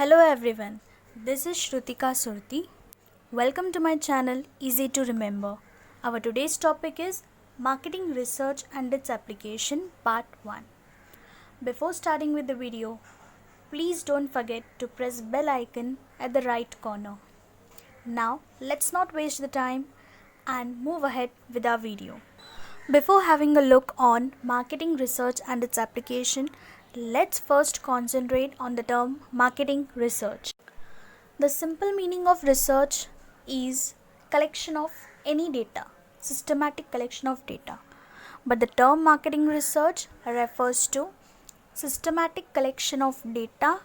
Hello everyone, this is Shrutika Surti. Welcome to my channel Easy to Remember. Our today's topic is Marketing Research and its Application Part 1. Before starting with the video, please don't forget to press bell icon at the right corner. Now let's not waste the time and move ahead with our video. Before having a look on marketing research and its application, let's first concentrate on the term marketing research. The simple meaning of research is collection of any data, systematic collection of data. But the term marketing research refers to systematic collection of data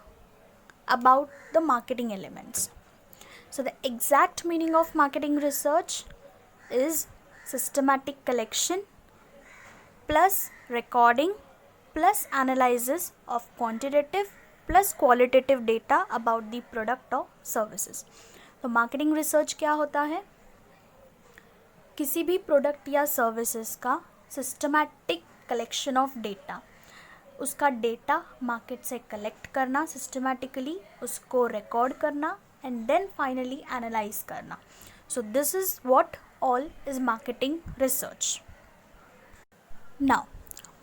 about the marketing elements. So the exact meaning of marketing research is systematic collection plus recording plus analysis of quantitative plus qualitative data about the product or services. तो marketing research क्या होता है? किसी भी product या services का systematic collection of data, उसका data market से कलेक्ट करना सिस्टमैटिकली, उसको रिकॉर्ड करना एंड देन फाइनली एनालाइज करना. So this is what all is marketing research. Now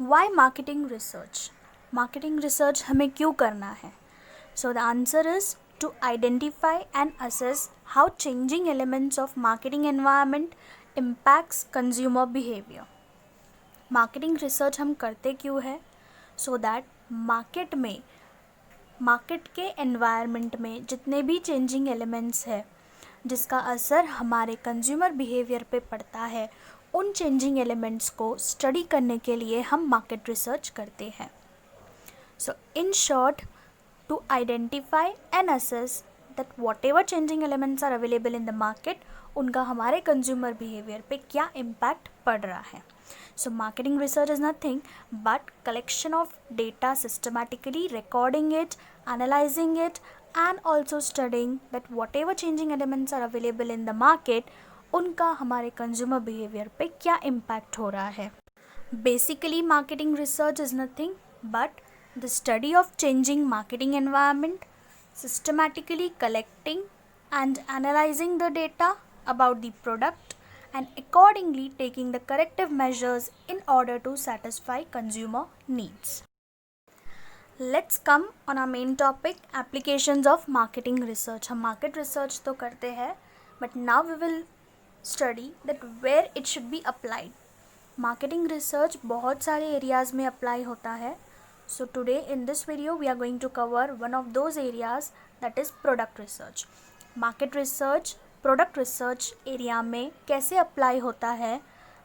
why marketing research? Marketing research हमें क्यों करना है? So the answer is to identify and assess how changing elements of marketing environment impacts consumer behaviour. Marketing research हम करते क्यों है? So that market के environment में जितने भी चेंजिंग एलिमेंट्स है जिसका असर हमारे कंज्यूमर बिहेवियर पे पड़ता है, उन चेंजिंग एलिमेंट्स को स्टडी करने के लिए हम मार्केट रिसर्च करते हैं. So in short, to identify and assess that whatever changing elements are available in the market, उनका हमारे कंज्यूमर बिहेवियर पे क्या इम्पैक्ट पड़ रहा है. So marketing research is nothing but collection of data, systematically recording it, analysing it and also studying that whatever changing elements are available in the market, उनका हमारे consumer behaviour पे क्या impact हो रहा है. Basically marketing research is nothing but the study of changing marketing environment, systematically collecting and analysing the data about the product and accordingly taking the corrective measures in order to satisfy consumer needs. Let's come on our main topic, applications of marketing research. हम market research तो करते हैं but now we will study that where it should be applied. Marketing research बहुत सारे areas में apply होता है. So today in this video we are going to cover one of those areas, that is product research. Market research product research area में कैसे apply होता है,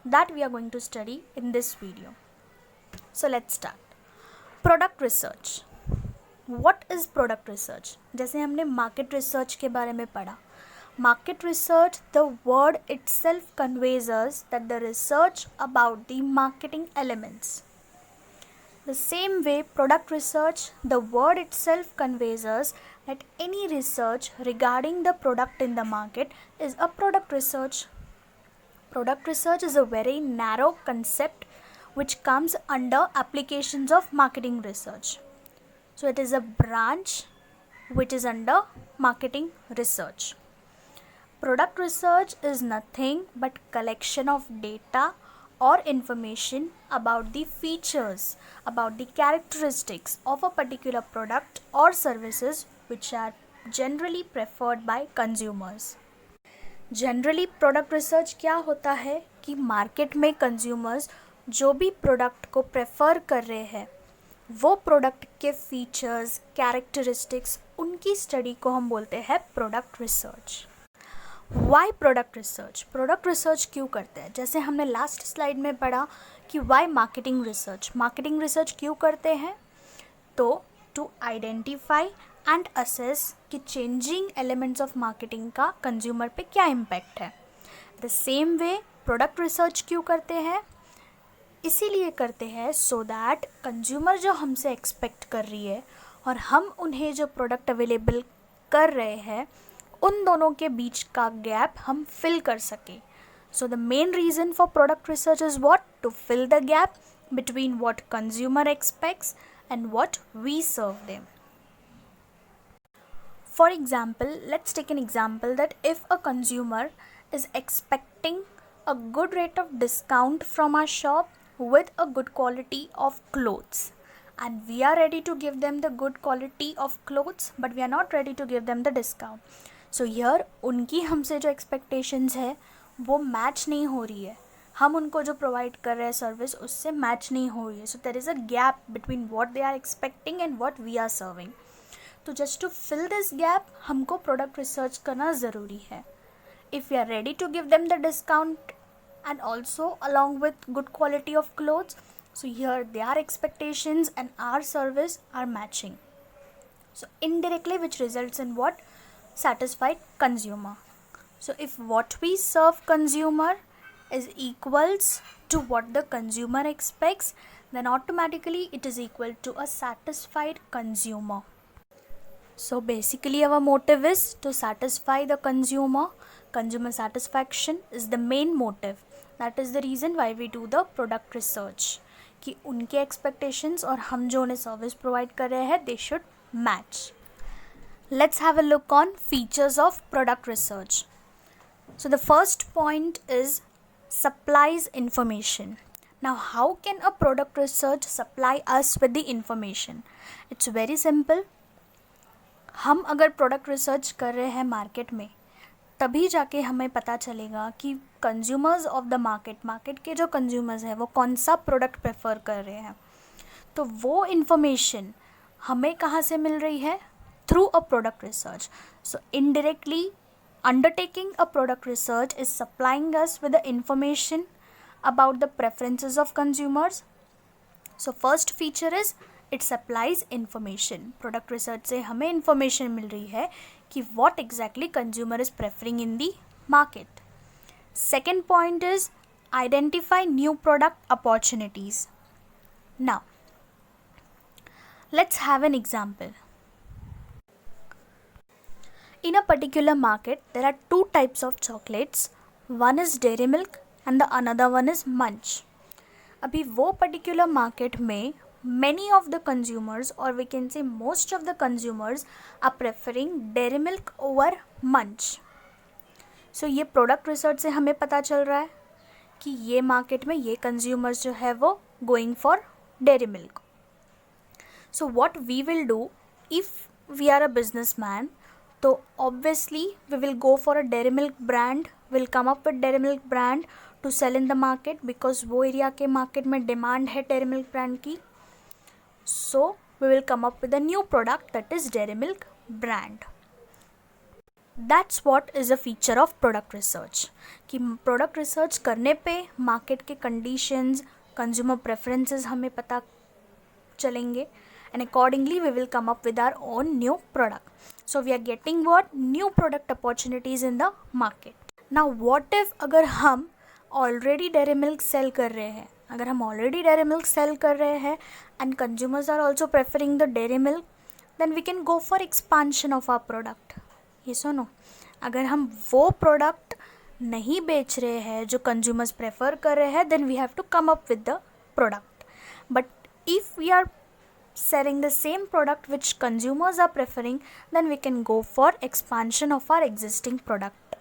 that we are going to study in this video. So let's start. Product research. What is product research? जैसे हमने market research के बारे में पढ़ा. Market research, the word itself conveys us that the research about the marketing elements. The same way product research, the word itself conveys us that any research regarding the product in the market is a product research. Product research is a very narrow concept which comes under applications of marketing research. So it is a branch which is under marketing research. Product research is nothing but collection of data or information about the features, about the characteristics of a particular product or services which are generally preferred by consumers. Generally product research क्या होता है कि market में consumers जो भी product को prefer कर रहे हैं वो प्रोडक्ट के फीचर्स, कैरेक्टरिस्टिक्स, उनकी स्टडी को हम बोलते हैं product research. Why product research? Product research क्यों करते हैं? जैसे हमने लास्ट स्लाइड में पढ़ा कि why marketing research. Marketing research क्यों करते हैं? तो टू आइडेंटिफाई एंड असेस कि चेंजिंग एलिमेंट्स ऑफ मार्केटिंग का कंज्यूमर पे क्या इम्पैक्ट है. The same way product research क्यों करते हैं? इसीलिए करते हैं सो दैट कंज्यूमर जो हमसे एक्सपेक्ट कर रही है और हम उन्हें जो प्रोडक्ट अवेलेबल कर रहे हैं, उन दोनों के बीच का गैप हम फिल कर सकें. So the main reason for product research is what? To fill the gap between what consumer expects and what we serve them. For example, let's take an example that if a consumer is expecting a good rate of discount from our shop with a good quality of clothes, and we are ready to give them the good quality of clothes but we are not ready to give them the discount. So here उनकी हमसे जो expectations है वो match नहीं हो रही है, हम उनको जो provide कर रहे हैं service उससे match नहीं हो रही है. So there is a gap between what they are expecting and what we are serving. तो just to fill this gap हमको product research करना ज़रूरी है. If we are ready to give them the discount and also along with good quality of clothes, so here their expectations and our service are matching. So indirectly which results in what? Satisfied consumer. So if what we serve consumer is equals to what the consumer expects, then automatically it is equal to a satisfied consumer. So basically our motive is to satisfy the consumer. Consumer satisfaction is the main motive. That is the reason why we do the product research. कि उनके expectations और हम जो उन्हें service provide कर रहे हैं they should match. Let's have a look on features of product research. So the first point is supplies information. Now how can a product research supply us with the information? It's very simple. हम अगर product research कर रहे हैं market में तभी जाके हमें पता चलेगा कि कंज्यूमर्स ऑफ द मार्केट के जो कंज्यूमर्स हैं वो कौन सा प्रोडक्ट प्रेफर कर रहे हैं. तो वो इन्फॉर्मेशन हमें कहाँ से मिल रही है? Through a product research. So indirectly undertaking a product research is supplying us with the information about the preferences of consumers. So first feature is it supplies information. Product research से हमें information मिल रही है कि what exactly consumer is preferring in the market. Second point is identify new product opportunities. Now let's have an example. In a particular market, there are two types of chocolates. One is Dairy Milk and the another one is Munch. अभी वो particular market में many of the consumers or we can say most of the consumers are preferring Dairy Milk over Munch. So ये product research से हमें पता चल रहा है कि ये market में ये consumers जो है वो going for Dairy Milk. So what we will do if we are a businessman, तो obviously we will go for a Dairy Milk brand, will come up with Dairy Milk brand to sell in the market because वो area के market में demand है Dairy Milk brand की. So we will come up with a new product that is Dairy Milk brand. That's what is a feature of product research. कि product research करने पे market के conditions, consumer preferences हमें पता चलेंगे and accordingly we will come up with our own new product. So we are getting what? New product opportunities in the market. Now what if अगर हम already Dairy Milk sell कर रहे हैं, अगर हम already Dairy Milk sell कर रहे हैं and consumers are also preferring the Dairy Milk, then we can go for expansion of our product. Yes or no? अगर हम वो product नहीं बेच रहे हैं जो consumers prefer कर रहे हैं, then we have to come up with the product. But if we are selling the same product which consumers are preferring, then we can go for expansion of our existing product.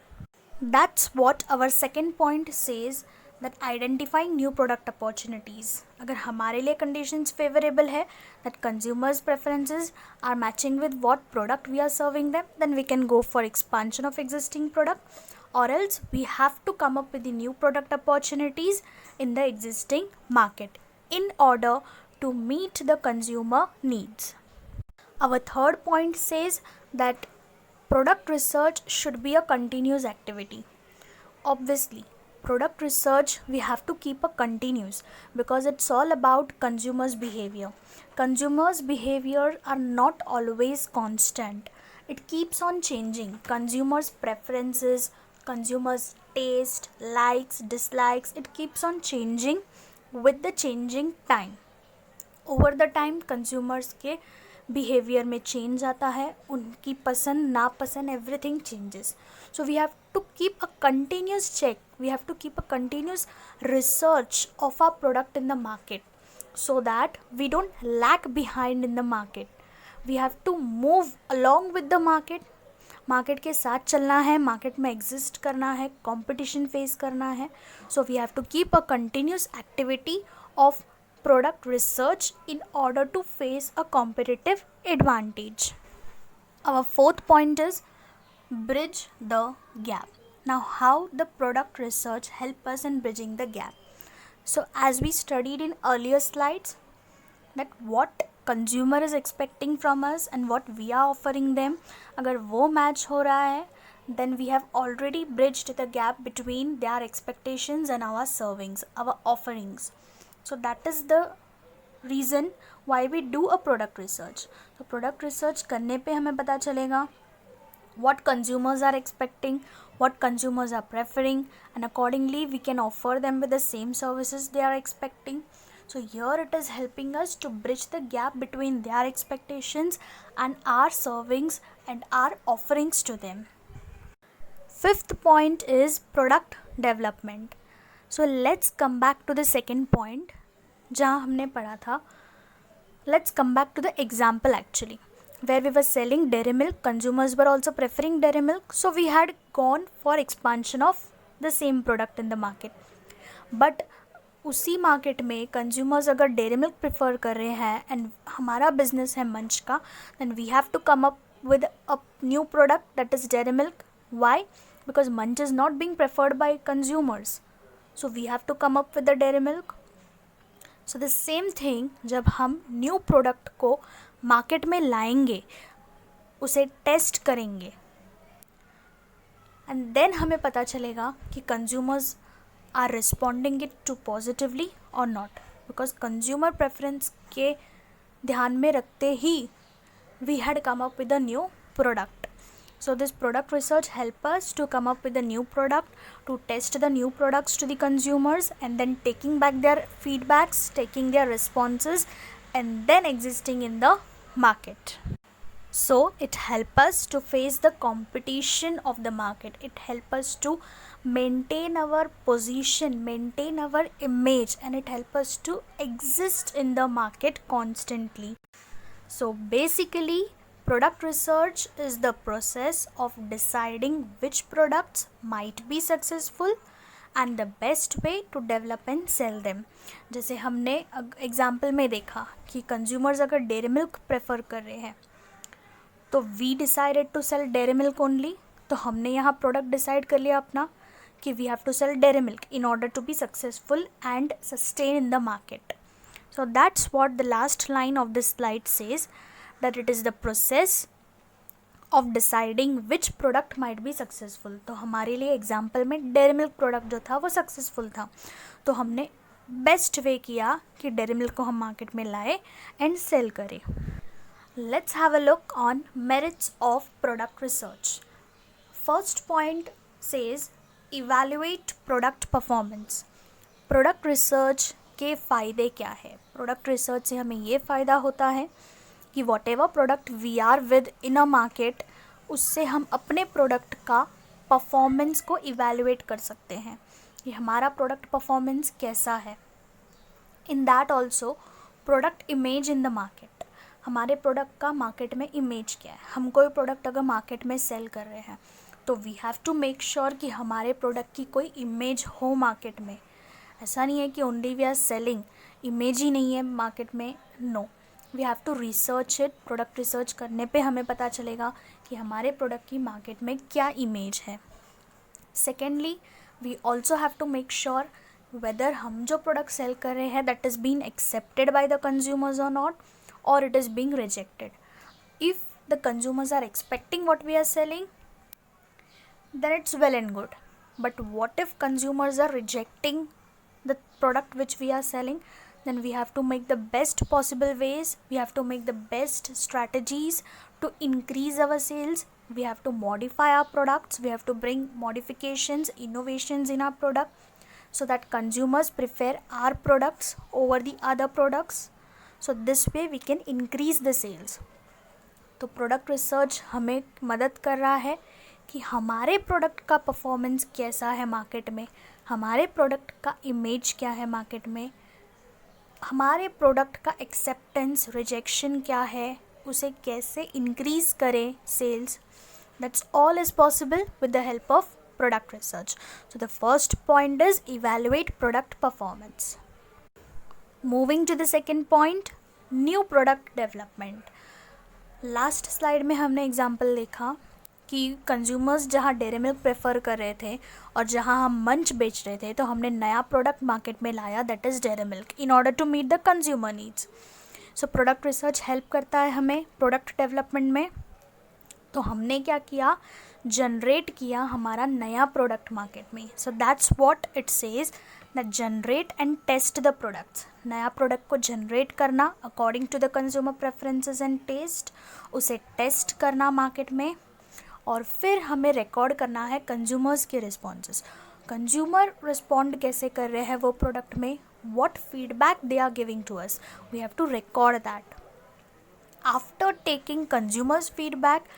That's what our second point says, that identifying new product opportunities. अगर हमारे लिए conditions favorable है, that consumers preferences are matching with what product we are serving them, then we can go for expansion of existing product, or else we have to come up with the new product opportunities in the existing market in order to meet the consumer needs. Our third point says that product research should be a continuous activity. Obviously, product research we have to keep a continuous because it's all about consumers' behavior. Consumers' behavior are not always constant. It keeps on changing. Consumers' preferences, consumers' taste, likes, dislikes, it keeps on changing with the changing time. Over the time consumers के behaviour में change आता है, उनकी पसंद नापसंद everything changes. So we have to keep a continuous check, we have to keep a continuous research of our product in the market so that we don't lag behind in the market. We have to move along with the market, market के साथ चलना है, market में exist करना है, competition face करना है. So we have to keep a continuous activity of product research in order to face a competitive advantage. Our fourth point is bridge the gap. Now, how the product research help us in bridging the gap? So as we studied in earlier slides, that what consumer is expecting from us and what we are offering them, अगर वो match हो रहा है, then we have already bridged the gap between their expectations and our servings, our offerings. So that is the reason why we do a product research. So product research करने पे हमें पता चलेगा what consumers are expecting, what consumers are preferring, and accordingly we can offer them with the same services they are expecting. So here it is helping us to bridge the gap between their expectations and our servings and our offerings to them. Fifth point is product development. So let's come back to the second point जहाँ हमने पढ़ा था. Let's come back to the example actually where we were selling dairy milk. Consumers were also preferring dairy milk, so we had gone for expansion of the same product in the market. But उसी market में consumers अगर Dairy Milk prefer कर रहे हैं and हमारा business है Munch का, then we have to come up with a new product that is dairy Milk. Why? Because Munch is not being preferred by consumers, so we have to come up with the Dairy Milk. So the same thing, जब हम new product को market में लाएंगे, उसे test करेंगे and then हमें पता चलेगा कि consumers are responding it to positively or not, because consumer preference के ध्यान में रखते ही we had come up with a new product. So this product research help us to come up with a new product, to test the new products to the consumers and then taking back their feedbacks, taking their responses and then existing in the market. So it help us to face the competition of the market. It help us to maintain our position, maintain our image, and it help us to exist in the market constantly. So basically, product research is the process of deciding which products might be successful and the best way to develop and sell them. जैसे हमने example में देखा कि consumers अगर Dairy Milk prefer कर रहे हैं तो we decided to sell dairy milk only. तो हमने यहाँ प्रोडक्ट डिसाइड कर लिया अपना कि we have to sell dairy milk in order to be successful and sustain in the market. So that's what the last line of this slide says, that it is the process of deciding which product might be successful. तो हमारे लिए example में dairy milk product जो था वो successful था, तो हमने बेस्ट वे किया कि डेयरी मिल्क को हम मार्केट में लाए एंड सेल करें. Let's have a look on merits of product research. First point says evaluate product performance. Product research के फ़ायदे क्या है? प्रोडक्ट रिसर्च से हमें ये फ़ायदा होता है कि whatever product we are within a market, उससे हम अपने प्रोडक्ट का परफॉर्मेंस को इवैल्यूएट कर सकते हैं कि हमारा प्रोडक्ट परफॉर्मेंस कैसा है. In that also product image in the market, हमारे प्रोडक्ट का मार्केट में इमेज क्या है. हम कोई प्रोडक्ट अगर मार्केट में सेल कर रहे हैं तो we have to make sure कि हमारे प्रोडक्ट की कोई इमेज हो मार्केट में. ऐसा नहीं है कि only we are selling, image ही नहीं है मार्केट में. No, we have to research it. Product research करने पे हमें पता चलेगा कि हमारे प्रोडक्ट की मार्केट में क्या इमेज है. Secondly, we also have to make sure whether हम जो प्रोडक्ट सेल कर रहे हैं that is been accepted by the consumers और नॉट, और it is being rejected. If the consumers are expecting what we are selling, then it's well and good. But what if consumers are rejecting the product which we are selling? Then we have to make the best possible ways, we have to make the best strategies to increase our sales. We have to modify our products, we have to bring modifications, innovations in our product so that consumers prefer our products over the other products. So this way we can increase the sales. तो product research हमें मदद कर रहा है कि हमारे product का performance कैसा है मार्केट में, हमारे प्रोडक्ट का इमेज क्या है मार्केट में, हमारे प्रोडक्ट का एक्सेप्टेंस रिजेक्शन क्या है, उसे कैसे इंक्रीज करें sales, that's all is possible with the help of product research. So the first point is evaluate product performance. Moving to the second point, new product development. Last slide में हमने example देखा कि consumers जहाँ dairy Milk prefer कर रहे थे और जहाँ हम मंच बेच रहे थे, तो हमने नया प्रोडक्ट मार्केट में लाया, that is dairy milk, in order to meet the consumer needs. So product research help करता है हमें प्रोडक्ट डेवलपमेंट में. तो हमने क्या किया, जनरेट किया हमारा नया प्रोडक्ट मार्केट में. So that's what it says, that generate and test the products. नया प्रोडक्ट को जनरेट करना according to the consumer preferences and test, उसे टेस्ट करना मार्केट में, और फिर हमें रिकॉर्ड करना है कंज्यूमर्स के रिस्पॉन्सेस. कंज्यूमर रिस्पॉन्ड कैसे कर रहे हैं वो प्रोडक्ट में, what feedback they are giving to us, we have to record that. After taking consumers feedback,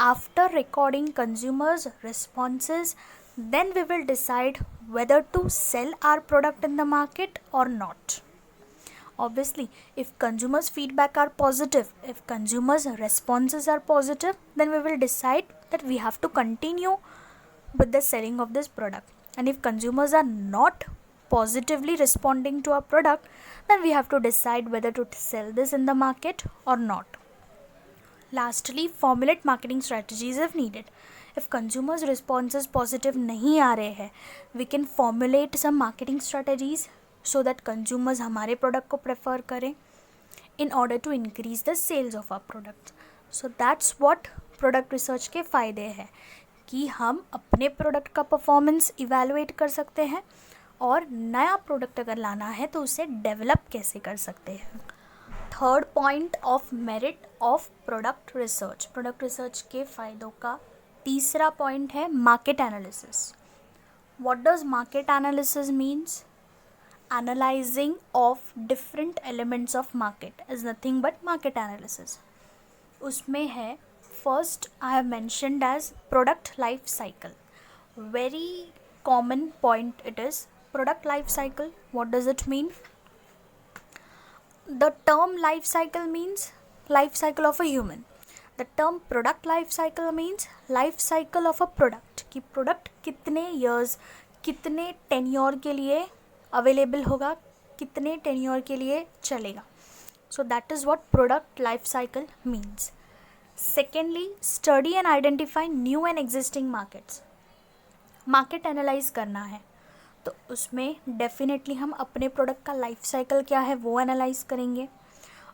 after recording consumers responses, then we will decide whether to sell our product in the market or not. Obviously, if consumers feedback are positive, if consumers responses are positive, then we will decide that we have to continue with the selling of this product. And if consumers are not positively responding to our product, then we have to decide whether to sell this in the market or not. Lastly, formulate marketing strategies if needed. If consumers' responses positive नहीं आ रहे हैं, we can formulate some marketing strategies so that consumers हमारे product को prefer करें in order to increase the sales of our product. So that's what product research के फ़ायदे हैं कि हम अपने product का performance evaluate कर सकते हैं, और नया product अगर लाना है तो उसे develop कैसे कर सकते हैं. Third point of merit of product research. Product research के फ़ायदों का तीसरा पॉइंट है market analysis. What does market analysis means? Analysing of different elements of market is nothing but market analysis. उसमें है first I have mentioned as product life cycle. Very common point it is. Product life cycle, what does it mean? The term life cycle means life cycle of a human. The term product life cycle means life cycle of a product, कि product कितने years, कितने tenure के लिए available होगा, कितने tenure के लिए चलेगा. So that is what product life cycle means. Secondly, study and identify new and existing markets. Market analyze करना है, तो उसमें डेफिनेटली हम अपने प्रोडक्ट का लाइफ साइकिल क्या है वो एनालाइज करेंगे,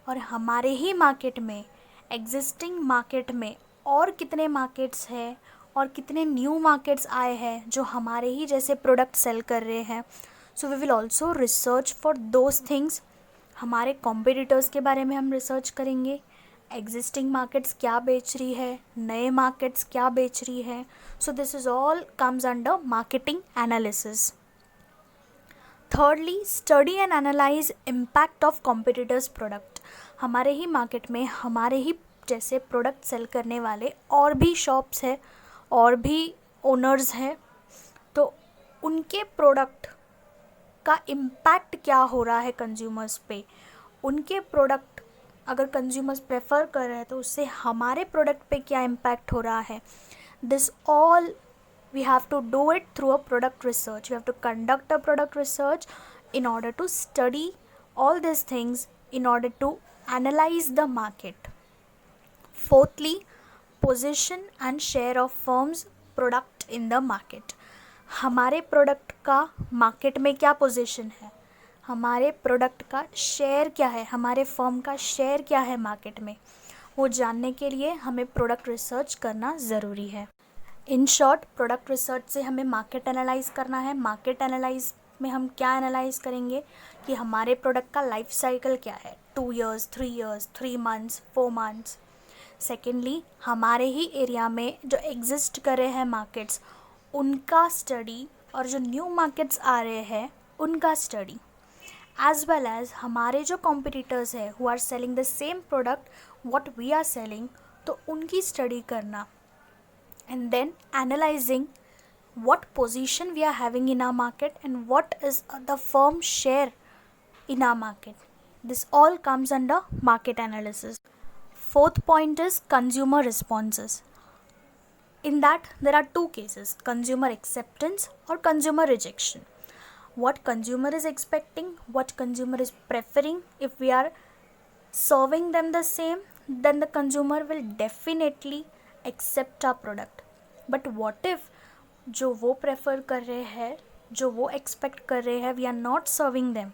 और हमारे ही मार्केट में, एग्जिस्टिंग मार्केट में और कितने मार्केट्स हैं और कितने न्यू मार्केट्स आए हैं जो हमारे ही जैसे प्रोडक्ट सेल कर रहे हैं. So we will also research for those things. हमारे कॉम्पिटिटर्स के बारे में हम रिसर्च करेंगे, एग्जिस्टिंग मार्केट्स क्या बेच रही है, नए मार्केट्स क्या बेच रही है. So this is all comes under marketing analysis. Thirdly, study and analyse impact of competitors product. हमारे ही मार्केट में हमारे ही जैसे प्रोडक्ट सेल करने वाले और भी शॉप्स हैं और भी ओनर्स हैं, तो उनके प्रोडक्ट का इम्पैक्ट क्या हो रहा है कंज्यूमर्स पे. उनके प्रोडक्ट अगर कंज्यूमर्स प्रेफर कर रहे हैं तो उससे हमारे प्रोडक्ट पे क्या इम्पैक्ट हो रहा है. This all we have to do it through a product research. We have to conduct a product research in order to study all these things, in order to analyze the market. Fourthly, position and share of firms product in the market. हमारे product का market में क्या position है, हमारे product का share क्या है, हमारे फर्म का शेयर क्या है मार्केट में, वो जानने के लिए हमें प्रोडक्ट रिसर्च करना ज़रूरी है. इन शॉर्ट, प्रोडक्ट रिसर्च से हमें मार्केट एनालाइज करना है. मार्केट एनालाइज में हम क्या एनालाइज करेंगे कि हमारे प्रोडक्ट का लाइफ साइकिल क्या है, 2 years, 3 years, 3 months, 4 months. Secondly, हमारे ही एरिया में जो एग्जिस्ट कर रहे हैं मार्केट्स, उनका स्टडी, और जो न्यू मार्केट्स आ रहे हैं उनका स्टडी, एज वेल एज हमारे जो कॉम्पिटिटर्स हैं who are selling the same product what we are selling, तो उनकी स्टडी करना. And then analyzing what position we are having in our market and what is the firm share in our market. This all comes under market analysis. Fourth point is consumer responses. In that, there are two cases, consumer acceptance or consumer rejection. What consumer is expecting, what consumer is preferring. If we are serving them the same, then the consumer will definitely accept our product. But what if जो वो prefer कर रहे हैं, जो वो expect कर रहे हैं, we are not serving them,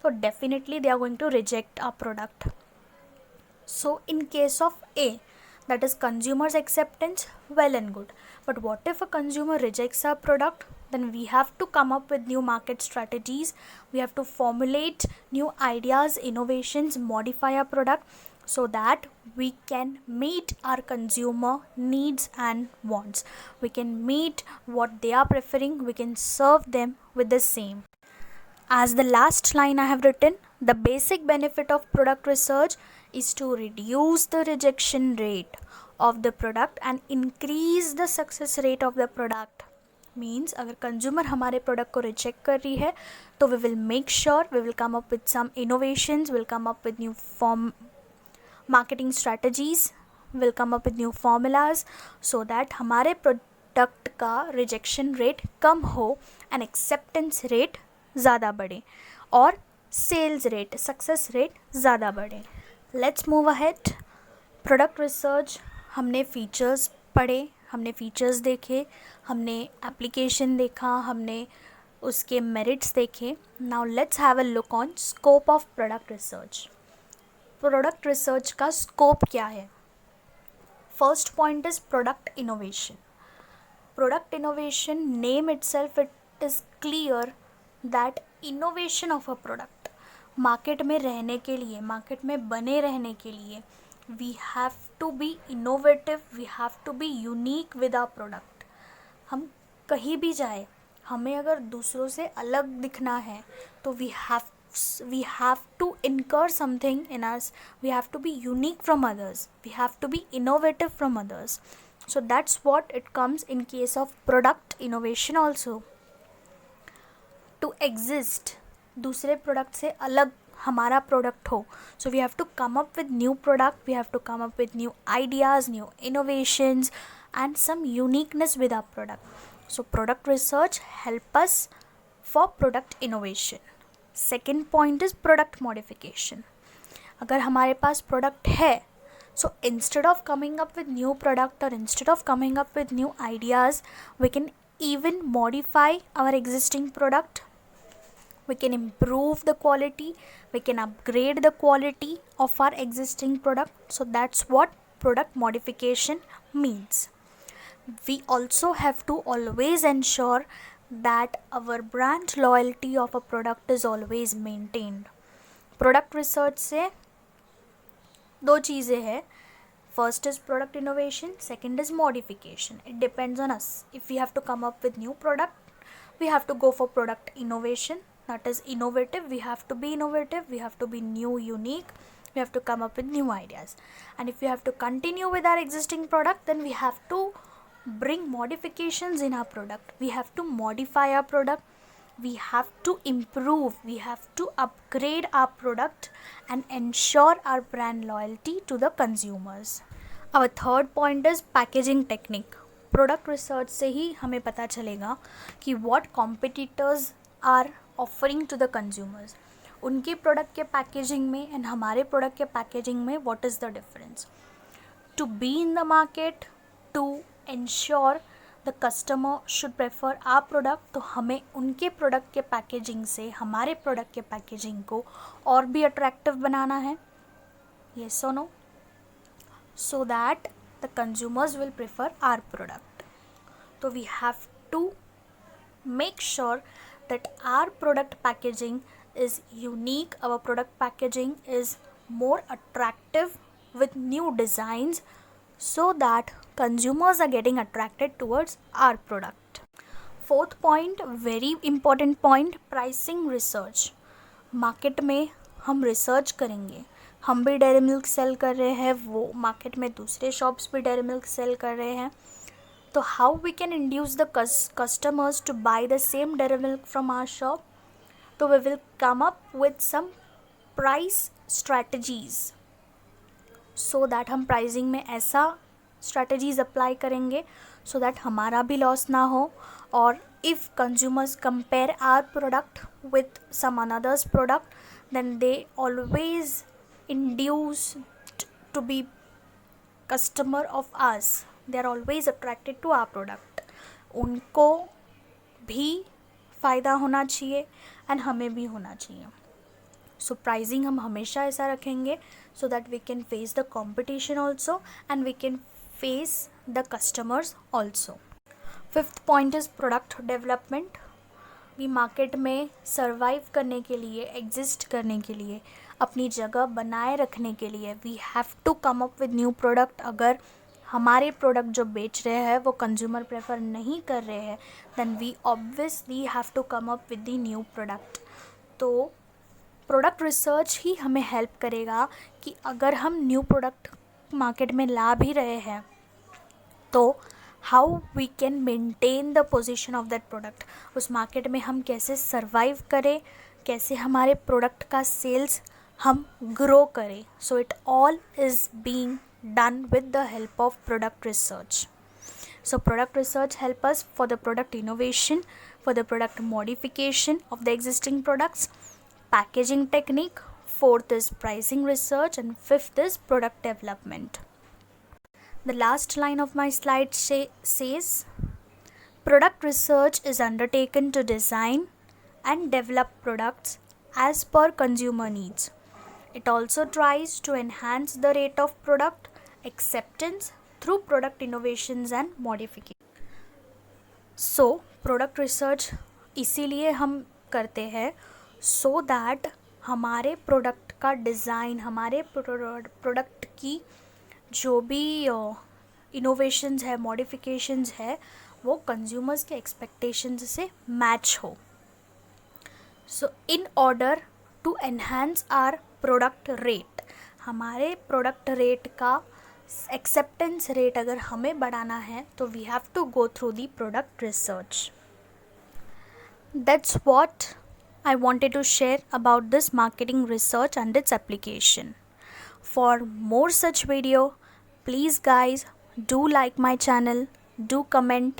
so definitely they are going to reject our product. So in case of A, that is consumers acceptance, well and good. But what if a consumer rejects our product? Then we have to come up with new market strategies. We have to formulate new ideas, innovations, modify our product so that we can meet our consumer needs and wants. We can meet what they are preferring. We can serve them with the same. As the last line I have written, the basic benefit of product research is to reduce the rejection rate of the product and increase the success rate of the product. Means अगर consumer हमारे product को reject कर रही है तो we will make sure we will come up with some innovations, we'll come up with new marketing strategies, we'll come up with new formulas so that हमारे product का rejection rate कम हो and acceptance rate ज़्यादा बढ़े और sales rate, success rate ज़्यादा बढ़े. Let's move ahead. Product research, हमने features पढ़े, हमने फीचर्स देखे, हमने एप्लीकेशन देखा, हमने उसके मेरिट्स देखे. Now let's have a look on scope of product research. Product research का स्कोप क्या है? First point is product innovation. Product innovation, name itself it is clear that innovation of a product. Market में रहने के लिए, market में बने रहने के लिए we have to be innovative, we have to be unique with our product. हम कहीं भी जाए, हमें अगर दूसरों से अलग दिखना है तो we have to incur something in us, we have to be unique from others, we have to be innovative from others. So that's what it comes in case of product innovation also. To exist, दूसरे product से अलग हमारा product हो, so we have to come up with new product, we have to come up with new ideas, new innovations and some uniqueness with our product. So product research help us for product innovation. Second point is product modification. अगर हमारे पास product है, so instead of coming up with new product or instead of coming up with new ideas, we can even modify our existing product. We can improve the quality, we can upgrade the quality of our existing product. So that's what product modification means. We also have to always ensure that our brand loyalty of a product is always maintained. Product research से दो चीज़ें हैं. First is product innovation, second is modification. It depends on us. If we have to come up with new product, we have to go for product innovation. That is innovative, we have to be innovative, we have to be new, unique, we have to come up with new ideas. And if we have to continue with our existing product, then we have to bring modifications in our product, we have to modify our product, we have to improve, we have to upgrade our product and ensure our brand loyalty to the consumers. Our third point is packaging technique. Product research से ही हमें पता चलेगा कि what competitors are offering to the consumers. उनके product के packaging में and हमारे product के पैकेजिंग में what is the difference. To be in the market, to ensure the customer should prefer our product, तो हमें उनके प्रोडक्ट के पैकेजिंग से हमारे प्रोडक्ट के पैकेजिंग को और भी अट्रैक्टिव बनाना है. Yes or no? So that the consumers will prefer our product. So we have to make sure that our product packaging is unique, our product packaging is more attractive with new designs so that consumers are getting attracted towards our product. Fourth point, very important point, pricing research. Market में हम research करेंगे, हम भी dairy milk cell कर रहे हैं, वो market में दूसरे शॉप्स भी डेयरी मिल्क सेल कर रहे हैं. So how we can induce the customers to buy the same dairy milk from our shop? So we will come up with some price strategies. So that हम pricing में ऐसा strategies apply करेंगे so that हमारा भी loss ना हो. और if consumers compare our product with some another's product then they always induced to be customer of us. They are always attracted to our product. उनको भी फ़ायदा होना चाहिए एंड हमें भी होना चाहिए. सो प्राइसिंग हम हमेशा ऐसा रखेंगे so that we can face the competition also and we can face the customers also. Fifth point is product development. भी मार्केट में सर्वाइव करने के लिए, एग्जिस्ट करने के लिए, अपनी जगह बनाए रखने के लिए we have to come up with new product. अगर हमारे प्रोडक्ट जो बेच रहे हैं वो कंज्यूमर प्रेफर नहीं कर रहे हैं then we obviously have to come up with the new product. तो प्रोडक्ट रिसर्च ही हमें हेल्प करेगा कि अगर हम न्यू प्रोडक्ट मार्केट में ला भी रहे हैं तो how we can maintain the position of that product. उस मार्केट में हम कैसे सर्वाइव करें, कैसे हमारे प्रोडक्ट का सेल्स हम ग्रो करें. So it all is being done with the help of product research. So product research help us for the product innovation, for the product modification of the existing products, packaging technique. Fourth is pricing research and fifth is product development. The last line of my slide says product research is undertaken to design and develop products as per consumer needs. It also tries to enhance the rate of product acceptance through product innovations and modification. So product research इसीलिए हम करते हैं so that हमारे product का design, हमारे product की जो भी इनोवेशंस है, मॉडिफिकेशंस है, वो कंज्यूमर्स के एक्सपेक्टेशंस से मैच हो. So in order to enhance our product rate, हमारे प्रोडक्ट रेट का एक्सेप्टेंस रेट अगर हमें बढ़ाना है तो we have to go through the product research. That's what I wanted to share about this marketing research and its application. For more such video, please guys do like my channel, do comment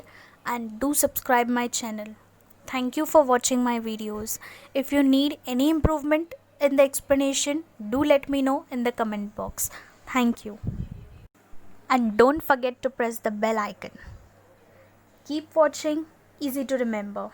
and do subscribe my channel. Thank you for watching my videos. If you need any improvement in the explanation, do let me know in the comment box. Thank you. And don't forget to press the bell icon. Keep watching, easy to remember.